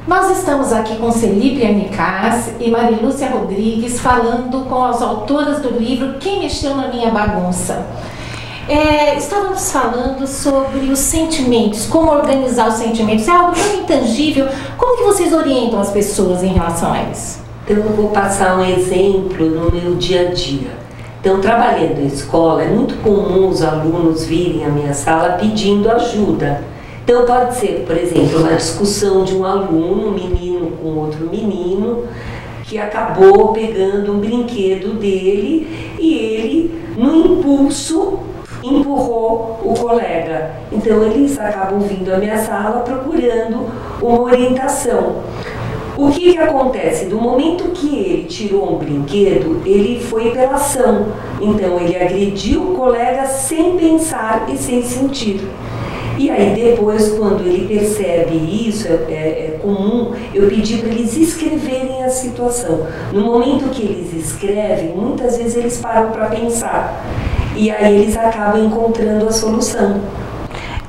Nós estamos aqui com Celipe Arnicás e Marilúcia Rodrigues falando com as autoras do livro Quem Mexeu na Minha Bagunça. Estávamos falando sobre os sentimentos, como organizar os sentimentos. É algo tão intangível. Como que vocês orientam as pessoas em relação a isso? Eu vou passar um exemplo no meu dia a dia. Então, trabalhando em escola, é muito comum os alunos virem à minha sala pedindo ajuda. Então, pode ser, por exemplo, uma discussão de um aluno, um menino com outro menino, que acabou pegando um brinquedo dele e ele, no impulso, empurrou o colega. Então, eles acabam vindo à minha sala procurando uma orientação. O que acontece? Do momento que ele tirou um brinquedo, ele foi pela ação. Então, ele agrediu o colega sem pensar e sem sentir. E aí depois, quando ele percebe isso, é comum eu pedir para eles escreverem a situação. No momento que eles escrevem, muitas vezes eles param para pensar. E aí eles acabam encontrando a solução.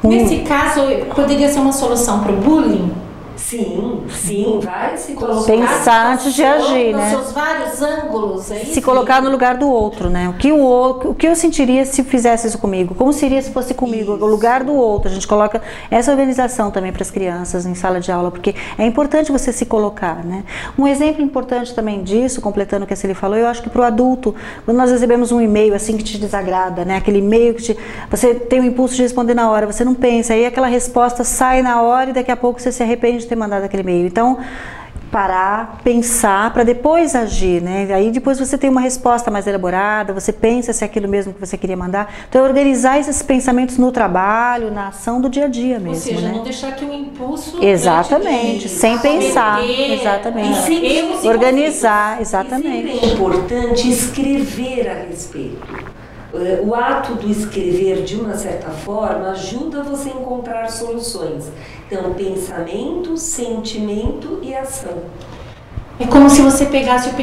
Nesse caso, poderia ser uma solução para o bullying? Sim, várias situações. Pensar antes de agir, né? Nos seus vários ângulos, é isso? Se colocar no lugar do outro, né? O que eu sentiria se fizesse isso comigo? Como seria se fosse comigo? Isso. O lugar do outro. A gente coloca essa organização também para as crianças em sala de aula, porque é importante você se colocar, né? Um exemplo importante também disso, completando o que a Celi falou, eu acho que para o adulto, quando nós recebemos um e-mail assim que te desagrada, né? Aquele e-mail que você tem o impulso de responder na hora, você não pensa, aí aquela resposta sai na hora e daqui a pouco você se arrepende de ter mandado aquele e-mail. Então, parar, pensar, para depois agir, né? Aí depois você tem uma resposta mais elaborada, você pensa se é aquilo mesmo que você queria mandar. Então, organizar esses pensamentos no trabalho, na ação do dia a dia mesmo. Ou seja, né? Não deixar que o impulso... Exatamente, sem pensar. Exatamente. Organizar, exatamente. Sempre é importante escrever a respeito. O ato do escrever, de uma certa forma, ajuda você a encontrar soluções. Então, pensamento, sentimento e ação. É como se você pegasse o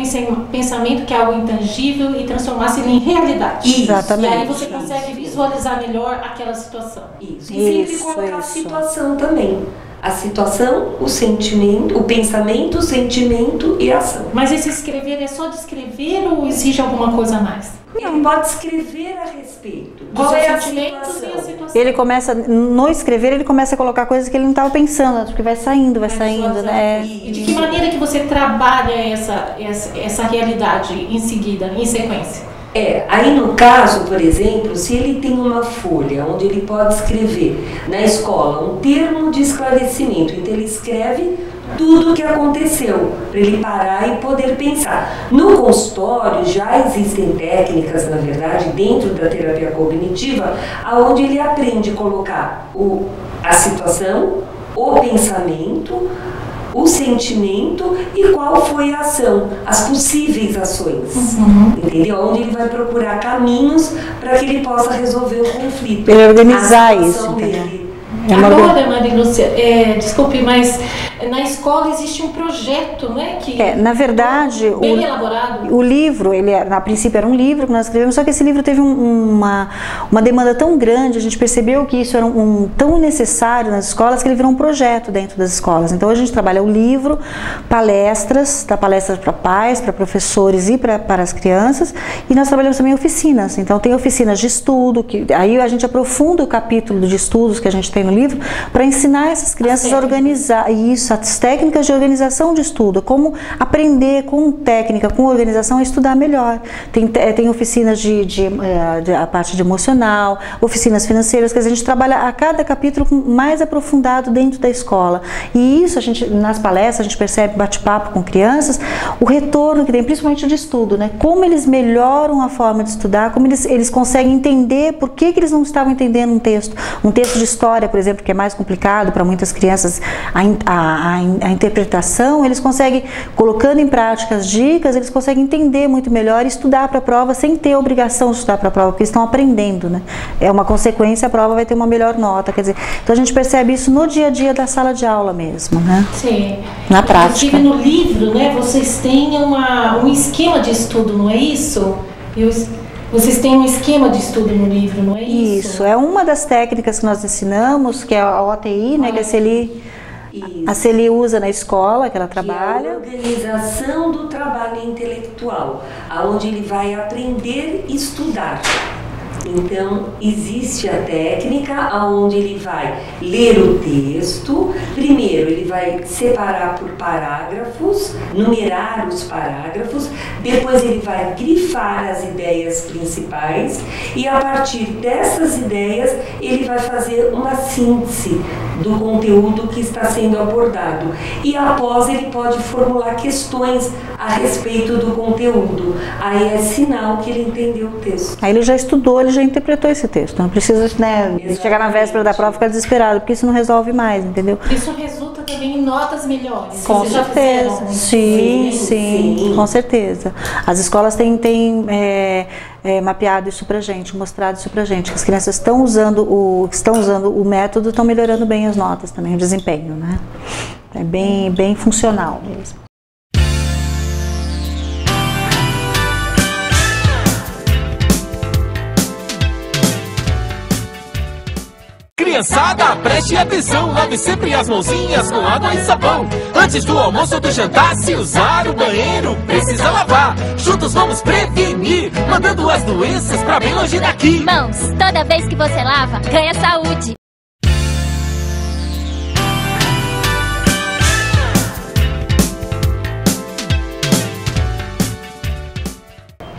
pensamento, que é algo intangível, e transformasse ele em realidade. Isso, exatamente. E aí você consegue visualizar melhor aquela situação. Isso. E sempre colocar a situação também. A situação, o sentimento, o pensamento, o sentimento e a ação. Mas esse escrever é só descrever ou exige alguma coisa a mais? Ele pode escrever a respeito. Qual é a situação? Ele começa, no escrever, ele começa a colocar coisas que ele não estava pensando, porque vai saindo, né? E de que maneira que você trabalha essa realidade em seguida, em sequência? Aí no caso, por exemplo, se ele tem uma folha onde ele pode escrever na escola um termo de esclarecimento, então ele escreve tudo o que aconteceu, para ele parar e poder pensar. No consultório já existem técnicas, na verdade, dentro da terapia cognitiva, onde ele aprende a colocar a situação, o pensamento, o sentimento e qual foi a ação, as possíveis ações, entendeu? Onde ele vai procurar caminhos para que ele possa resolver o conflito. Ele organizar isso, entendeu? Agora, Marilúcia, desculpe, mas na escola existe um projeto, né? Na verdade, bem elaborado. O livro, a princípio era um livro que nós escrevemos, só que esse livro teve uma demanda tão grande, a gente percebeu que isso era tão necessário nas escolas que ele virou um projeto dentro das escolas. Então a gente trabalha o livro, palestras, dá palestras para pais, para professores e para as crianças, e nós trabalhamos também oficinas. Então tem oficinas de estudo, que aí a gente aprofunda o capítulo de estudos que a gente tem no livro para ensinar essas crianças a organizar isso, as técnicas de organização de estudo, como aprender com técnica, com organização a estudar melhor. Tem oficinas de a parte de emocional, oficinas financeiras, que a gente trabalha a cada capítulo mais aprofundado dentro da escola. E isso nas palestras a gente percebe, bate-papo com crianças, o retorno que tem, principalmente de estudo, né? Como eles melhoram a forma de estudar, como eles conseguem entender por que eles não estavam entendendo um texto de história, por exemplo, que é mais complicado para muitas crianças, a interpretação, eles conseguem, colocando em prática as dicas, eles conseguem entender muito melhor e estudar para a prova sem ter a obrigação de estudar para a prova, porque estão aprendendo, né? É uma consequência, a prova vai ter uma melhor nota, quer dizer, então a gente percebe isso no dia a dia da sala de aula mesmo, né? Sim. Na prática. Inclusive no livro, né, vocês têm um esquema de estudo, não é isso? Vocês têm um esquema de estudo no livro, não é isso? Isso, é uma das técnicas que nós ensinamos, que é a OTI, né, que é Celi A Celi usa na escola que ela trabalha. Que é a organização do trabalho intelectual, aonde ele vai aprender e estudar. Então, existe a técnica onde ele vai ler o texto. Primeiro, ele vai separar por parágrafos, numerar os parágrafos. Depois, ele vai grifar as ideias principais. E, a partir dessas ideias, ele vai fazer uma síntese do conteúdo que está sendo abordado. E, após, ele pode formular questões a respeito do conteúdo. Aí é sinal que ele entendeu o texto. Aí ele já estudou, ele já interpretou esse texto. Não precisa, né, chegar na véspera da prova e ficar desesperado, porque isso não resolve mais, entendeu? Isso resulta também em notas melhores. Com Vocês certeza. Já fizeram? Sim, com certeza. As escolas têm mapeado isso pra gente, mostrado isso pra gente, que as crianças estão usando o método, estão melhorando bem as notas também, o desempenho, né? É bem funcional mesmo. Criançada, preste atenção, lave sempre as mãozinhas com água e sabão. Antes do almoço ou do jantar, se usar o banheiro, precisa lavar. Juntos vamos prevenir, mandando as doenças pra bem longe daqui. Mãos, toda vez que você lava, ganha saúde.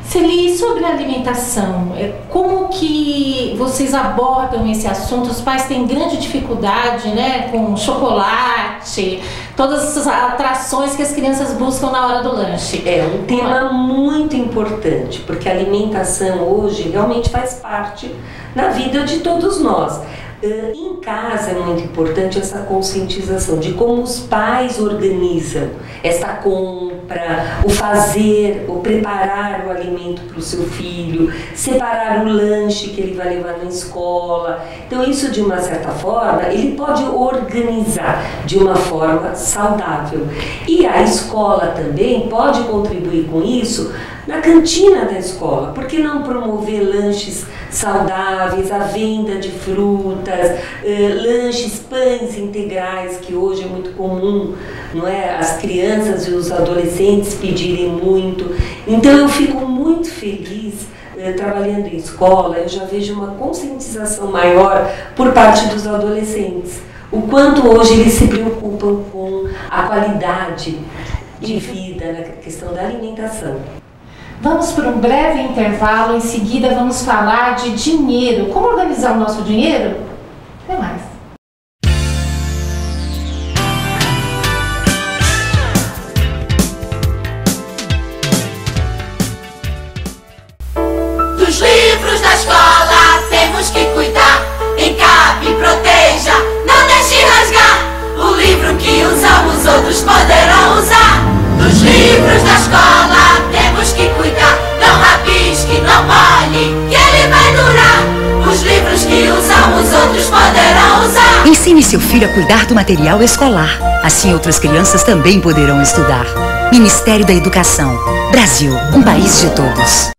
Celi, sobre a alimentação, como que vocês abordam esse assunto? Os pais têm grande dificuldade, né, com chocolate, todas essas atrações que as crianças buscam na hora do lanche. É um tema muito importante, porque a alimentação hoje realmente faz parte da vida de todos nós. Em casa é muito importante essa conscientização de como os pais organizam essa compra, o fazer, o preparar o alimento para o seu filho, separar o lanche que ele vai levar na escola. Então isso, de uma certa forma, ele pode organizar de uma forma saudável. E a escola também pode contribuir com isso na cantina da escola. Por que não promover lanches saudáveis, a venda de frutas, lanches, pães integrais, que hoje é muito comum, não é? As crianças e os adolescentes pedirem muito. Então eu fico muito feliz trabalhando em escola. Eu já vejo uma conscientização maior por parte dos adolescentes. O quanto hoje eles se preocupam com a qualidade de vida na questão da alimentação. Vamos para um breve intervalo, em seguida vamos falar de dinheiro. Como organizar o nosso dinheiro? Até mais. Dos livros da escola temos que cuidar. Encape, proteja, não deixe rasgar. O livro que usamos outros poderão usar. Dos livros da escola temos que cuidar. Não rabisque, não molhe, que ele vai durar. Os livros que usamos outros poderão usar. Ensine seu filho a cuidar do material escolar. Assim outras crianças também poderão estudar. Ministério da Educação. Brasil, um país de todos.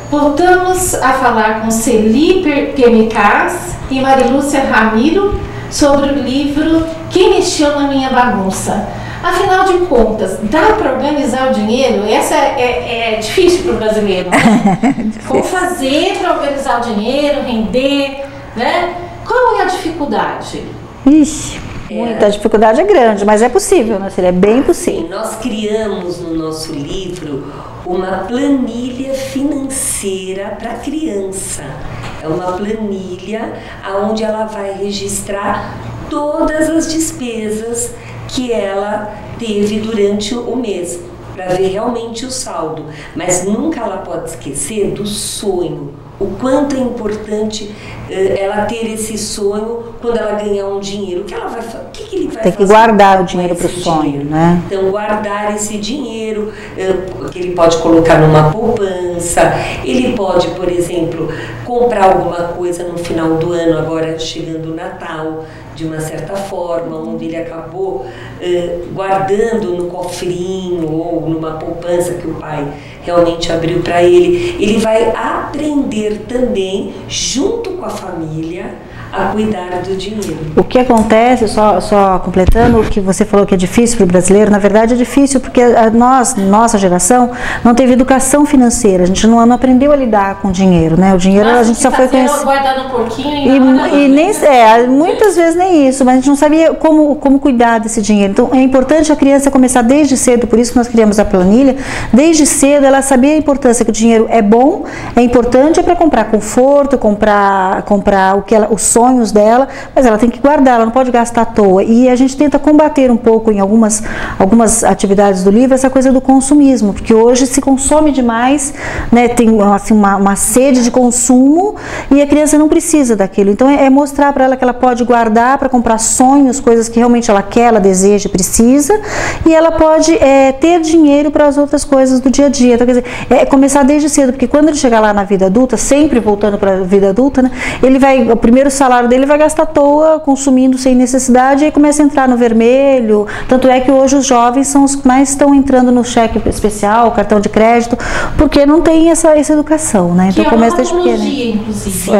Voltamos a falar com Celi Pernicaz e Marilúcia Ramiro sobre o livro Quem Mexeu na Minha Bagunça. Afinal de contas, dá para organizar o dinheiro? Essa é difícil para o brasileiro, né? Como fazer para organizar o dinheiro, render, né? Qual é a dificuldade? Ixi, muita dificuldade é grande, mas é possível, né? Seria bem possível. Nós criamos no nosso livro uma planilha financeira para a criança. É uma planilha onde ela vai registrar todas as despesas que ela teve durante o mês, para ver realmente o saldo. Mas nunca ela pode esquecer do sonho. O quanto é importante ela ter esse sonho quando ela ganhar um dinheiro. O que ela vai fazer? O que ele vai fazer? Tem que guardar o dinheiro para o sonho, né? Então, guardar esse dinheiro, que ele pode colocar numa poupança, ele pode, por exemplo, comprar alguma coisa no final do ano, agora chegando o Natal, de uma certa forma, onde ele acabou guardando no cofrinho ou numa poupança que o pai realmente abriu para ele. Ele vai aprender também, junto com a família, a cuidar do dinheiro. O que acontece, só completando o que você falou que é difícil para o brasileiro, na verdade é difícil porque nossa geração não teve educação financeira, a gente não aprendeu a lidar com o dinheiro, né? O dinheiro a gente só foi conhecer. Guardar no porquinho e nem muitas vezes nem isso, mas a gente não sabia como cuidar desse dinheiro. Então é importante a criança começar desde cedo, por isso que nós criamos a planilha, desde cedo ela saber a importância que o dinheiro é bom, é importante para comprar conforto, comprar o que ela, os sonhos dela, mas ela tem que guardar, ela não pode gastar à toa. E a gente tenta combater um pouco em algumas atividades do livro essa coisa do consumismo, porque hoje se consome demais, né, tem assim, uma sede de consumo e a criança não precisa daquilo. Então é mostrar para ela que ela pode guardar para comprar sonhos, coisas que realmente ela quer, ela deseja, precisa, e ela pode ter dinheiro para as outras coisas do dia a dia. Então, quer dizer, começar desde cedo, porque quando ele chegar lá na vida adulta, sempre voltando para a vida adulta, né, ele vai, o primeiro salário dele vai gastar à toa, consumindo sem necessidade, e aí começa a entrar no vermelho. Tanto é que hoje os jovens são os que mais estão entrando no cheque especial, cartão de crédito, porque não tem essa educação, né? Então começa desde pequeno. Inclusive.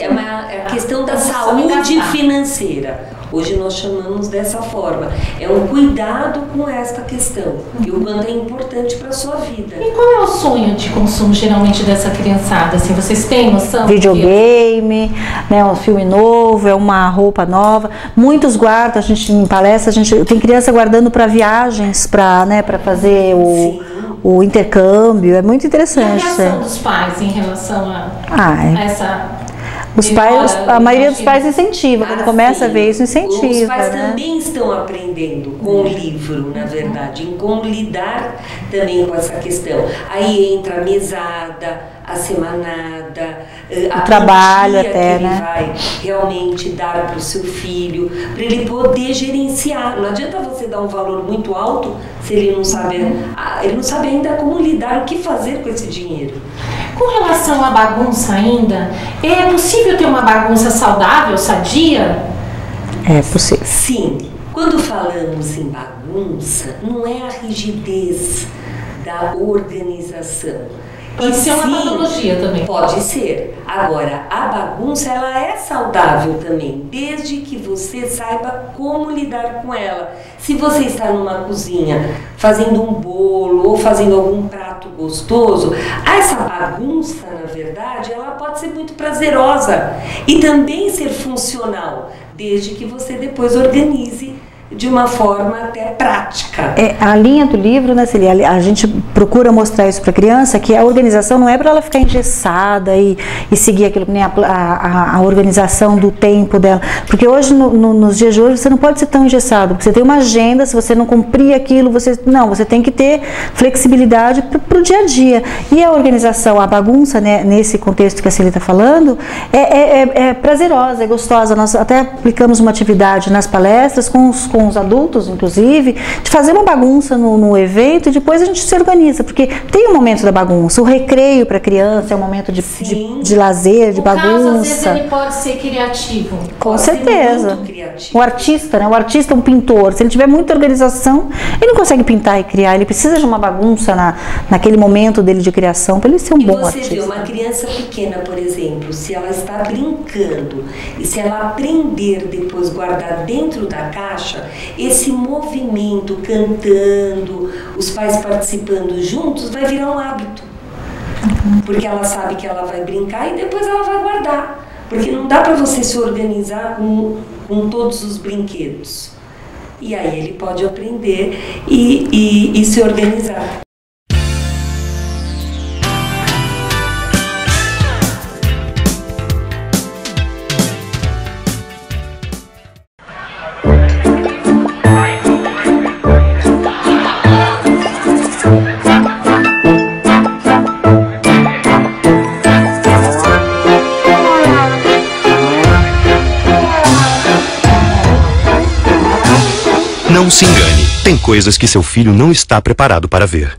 É uma questão da saúde financeira. Hoje nós chamamos dessa forma. É um cuidado com esta questão. E o quanto é importante para a sua vida. E qual é o sonho de consumo, geralmente, dessa criançada? Assim, vocês têm noção? Videogame, né, um filme novo, é uma roupa nova. Muitos guardam, a gente em palestra, a gente tem criança guardando para viagens, para fazer o intercâmbio. É muito interessante. E a reação dos pais em relação a essa... Os pais, a maioria dos pais incentiva, quando começa a ver isso, incentiva. Os pais também estão aprendendo com o livro, na verdade, em como lidar também com essa questão. Aí entra a mesada, a semanada, a trabalho até, que ele vai realmente dar para o seu filho, para ele poder gerenciar. Não adianta você dar um valor muito alto se ele não sabe ainda como lidar, o que fazer com esse dinheiro. Com relação à bagunça ainda, é possível ter uma bagunça saudável, sadia? É possível. Sim. Quando falamos em bagunça, não é a rigidez da organização. Pode ser uma patologia também. Pode ser. Agora, a bagunça, ela é saudável também, desde que você saiba como lidar com ela. Se você está numa cozinha fazendo um bolo ou fazendo algum prato gostoso, essa bagunça, na verdade, ela pode ser muito prazerosa e também ser funcional, desde que você depois organize de uma forma até prática. A linha do livro, né, Celia, a gente procura mostrar isso para a criança, que a organização não é para ela ficar engessada e seguir aquilo, nem a organização do tempo dela. Porque hoje, nos dias de hoje, você não pode ser tão engessado, porque você tem uma agenda, se você não cumprir aquilo, você tem que ter flexibilidade para o dia a dia. E a organização, a bagunça, né, nesse contexto que a Celia está falando, é prazerosa, é gostosa. Nós até aplicamos uma atividade nas palestras com os adultos, inclusive, de fazer uma bagunça no evento e depois a gente se organiza, porque tem um momento da bagunça. O recreio para a criança é um momento de lazer, de bagunça. Caso, às vezes ele pode ser criativo. Com certeza. O artista, né? O artista é um pintor. Se ele tiver muita organização, ele não consegue pintar e criar. Ele precisa de uma bagunça naquele momento dele de criação para ele ser um bom artista. E você vê uma criança pequena, por exemplo, se ela está brincando e se ela aprender depois guardar dentro da caixa, esse movimento, cantando, os pais participando juntos, vai virar um hábito. Porque ela sabe que ela vai brincar e depois ela vai guardar. Porque não dá para você se organizar com todos os brinquedos. E aí ele pode aprender e se organizar. Não se engane, tem coisas que seu filho não está preparado para ver.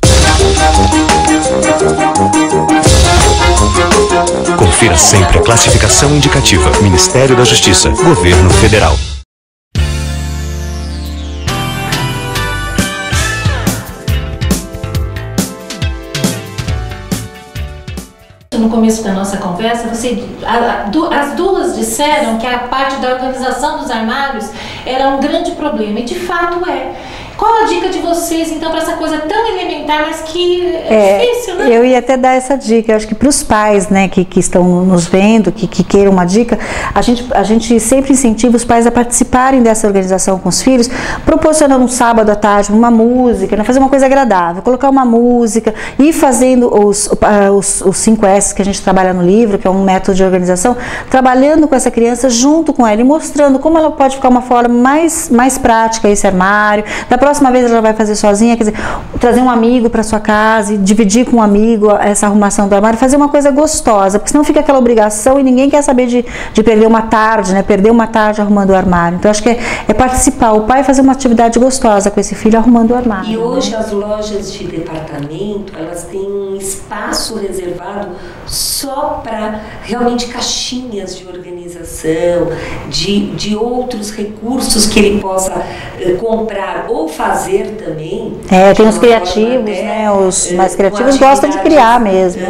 Confira sempre a classificação indicativa. Ministério da Justiça, Governo Federal. começo da nossa conversa, as duas disseram que a parte da organização dos armários era um grande problema, e de fato é. Qual a dica de vocês, então, para essa coisa tão elementar, mas que é difícil, né? Eu ia até dar essa dica. Eu acho que para os pais, né, que estão nos vendo, que queiram uma dica, a gente sempre incentiva os pais a participarem dessa organização com os filhos, proporcionando um sábado à tarde uma música, né, fazer uma coisa agradável, colocar uma música, e fazendo os 5S que a gente trabalha no livro, que é um método de organização, trabalhando com essa criança junto com ela e mostrando como ela pode ficar uma forma mais prática esse armário. Da próxima vez ela vai fazer sozinha, quer dizer, trazer um amigo para sua casa e dividir com um amigo essa arrumação do armário, fazer uma coisa gostosa, porque senão fica aquela obrigação e ninguém quer saber de perder uma tarde, né? Perder uma tarde arrumando o armário. Então acho que é participar, o pai fazer uma atividade gostosa com esse filho arrumando o armário. E hoje as lojas de departamento, elas têm um espaço reservado só para realmente caixinhas de organização, de outros recursos que ele possa comprar ou fazer também. Tem os criativos, né? Os mais criativos gostam de criar mesmo.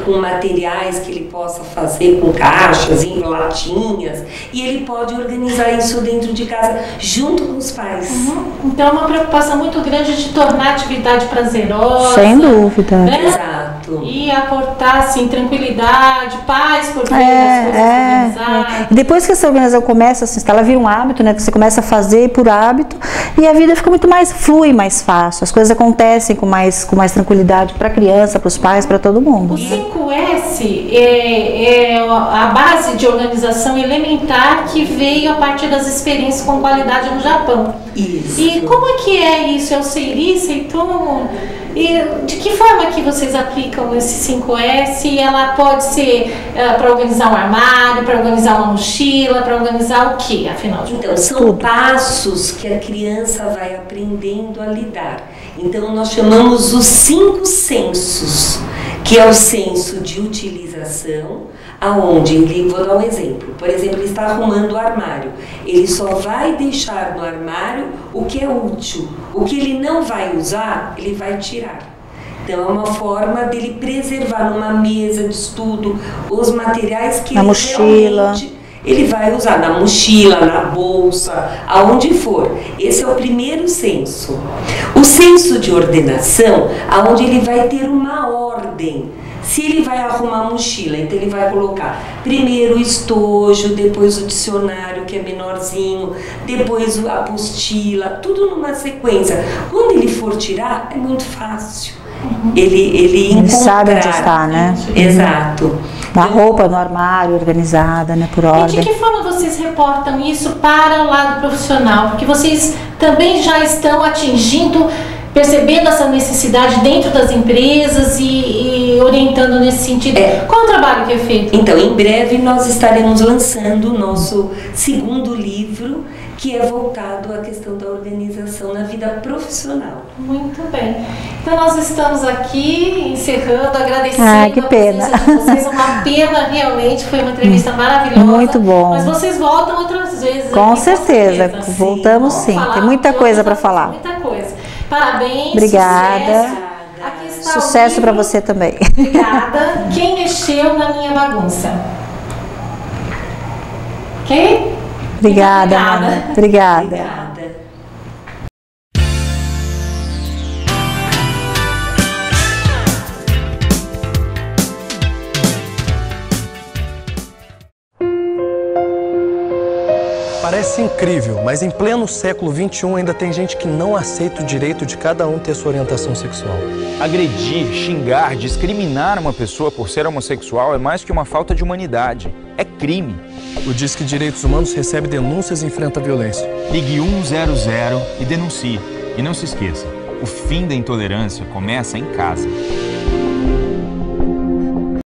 Com materiais que ele possa fazer, com caixas, em latinhas, e ele pode organizar isso dentro de casa, junto com os pais. Então é uma preocupação muito grande de tornar a atividade prazerosa. Sem dúvida. Né? Exato. E aportar, assim, tranquilidade, paz por ver as coisas organizadas. Depois que essa organização começa a se instalar, vira um hábito, né? Você começa a fazer por hábito, e a vida fica muito flui mais fácil, as coisas acontecem com mais tranquilidade para a criança, para os pais, para todo mundo. O 5S é a base de organização elementar que veio a partir das experiências com qualidade no Japão. Isso. E como é que é isso? É o Seiri, Seitomo? E de que forma que vocês aplicam esse 5S? E ela pode ser para organizar um armário, para organizar uma mochila, para organizar o que, afinal de contas? Então, são passos que a criança vai aprendendo a lidar. Então, nós chamamos os 5 sensos, que é o senso de utilização, aonde ele, vou dar um exemplo, por exemplo, ele está arrumando o armário, ele só vai deixar no armário o que é útil, o que ele não vai usar, ele vai tirar. Então é uma forma dele preservar numa mesa de estudo os materiais que na mochila, ele vai usar na mochila, na bolsa, aonde for. Esse é o primeiro senso. O senso de ordenação, aonde ele vai ter uma ordem. Se ele vai arrumar a mochila, então ele vai colocar primeiro o estojo, depois o dicionário, que é menorzinho, depois a apostila, tudo numa sequência. Quando ele for tirar, é muito fácil. Ele sabe onde está, né? Exato. A roupa no armário, organizada, né, por ordem. E de que forma vocês reportam isso para o lado profissional? Porque vocês também já estão percebendo essa necessidade dentro das empresas e orientando nesse sentido. Qual é o trabalho que é feito? Então, em breve nós estaremos lançando o nosso segundo livro, que é voltado à questão da organização na vida profissional. Muito bem. Então nós estamos aqui encerrando, agradecendo que pena. a presença de vocês. Uma pena, realmente, foi uma entrevista maravilhosa. Muito bom. Mas vocês voltam outras vezes. Com certeza. Voltamos sim. Tem muita coisa para falar. Muita coisa. Parabéns. Obrigada. Sucesso. Aqui está sucesso para você também. Obrigada. Quem mexeu na minha bagunça? Ok? Obrigada, Ana. Obrigada. Parece incrível, mas em pleno século XXI ainda tem gente que não aceita o direito de cada um ter sua orientação sexual. Agredir, xingar, discriminar uma pessoa por ser homossexual é mais que uma falta de humanidade. É crime. O Disque Direitos Humanos recebe denúncias e enfrenta a violência. Ligue 100 e denuncie. E não se esqueça, o fim da intolerância começa em casa.